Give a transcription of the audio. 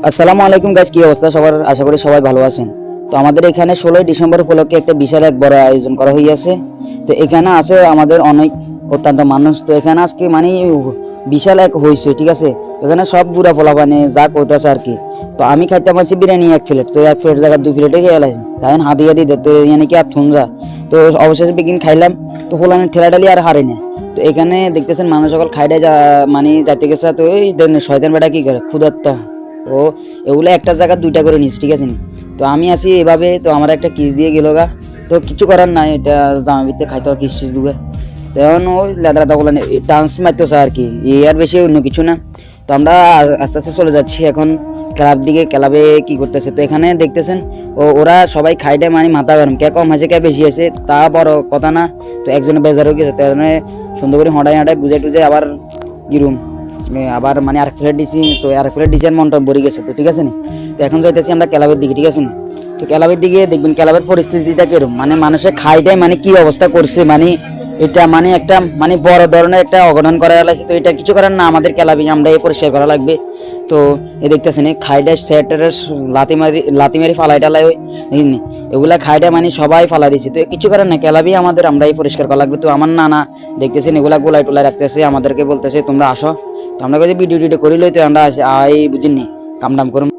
আসসালামু আলাইকুম গাইস, কি অবস্থা সবার? আশা করি সবাই ভালো আছেন। তো আমাদের এখানে 16ই ডিসেম্বর উপলক্ষে একটা বিশাল এক বড় আয়োজন করা হইয়াছে। তো এখানে আছে আমাদের অনেক অত্যন্ত মানুষ। তো এখানে আজকে মানে বিশাল এক হইছে, ঠিক আছে। এখানে সব বুড়া পোলা মানে যা করতেছে আর কি। তো আমি খাইতে পারছি বিরিয়ানি 1 প্লেট, তো 1 প্লেট জায়গা 2 প্লেটে খেয়ে লাইছি। তাই হাতিয়া দিতে তো এখানে কি আর থুম যা। তো অবশেষে বিকিন খাইলাম। তো পোলানে ঠেলাটালি আর হারে না। তো এখানে দেখতেছেন মানুষ সকল খাইডে যা মানে যাইতে গেছে। তো ওই শয়তান বেটা কি করে ক্ষুধার্ত ও এগুলো একটা জায়গা 2টা করে নিস, ঠিক আছে নি। তো আমি আছি এভাবে, তো আমার একটা কিস দিয়ে গেল গা। তো কিছু করার নাই, এটা জামা ভিতরে খাইতে হয় কিস টিস দুগে। তো এখন ওই লেদা গুলো ডান্স মারতেছে আর কি, এই আর বেশি অন্য কিছু না। তো আমরা আস্তে আস্তে চলে যাচ্ছি এখন ক্লাব দিকে। ক্লাবে কি করতেছে তো এখানে দেখতেছেন ওরা সবাই খাইডে মানে মাথা গরম, কে কম হয়েছে কে বেশি হয়েছে তা বড় কথা না। তো একজনে বেজার হয়ে গেছে, তো সুন্দর করে হটাই হটাই বুঝাই টুঝে আবার গিরুম আবার মানে আর প্লেট দিছি। তো আর প্লেট দিছি আর মনটা ভরে গেছে। তো ঠিক আছে নি, তো এখন যাইতেছি আমরা ক্লাবের দিকে, ঠিক আছে নি। তো ক্লাবের দিকে দেখবেন ক্লাবের পরিস্থিতিটা কিরকম, মানে মানুষের খাইটাই মানে কি অবস্থা করছে, মানে এটা মানে একটা মানে বড় ধরনের একটা অঘটন করা লাগছে। তো এটা কিছু করার না, আমাদের ক্লাবে আমরা এই পরিষ্কার করা লাগবে। তো এ দেখতেছেন এই খাইডা সেটের লাতি মারি ফালাই টালাই এগুলা খাইডা মানে সবাই ফালা দিছে। তো কিছু করার না, ক্লাবই আমাদের আমরা এই পরিষ্কার করা লাগবে। তো আমার নানা দেখতেছেন এগুলা গোলাই টোলাই রাখতেছে, আমাদেরকে বলতেছে তোমরা আসো। তো আমরা কাছে ভিডিও টিডিও করি লই, তো আমরা এই বুঝিনি কাম টাম করুন।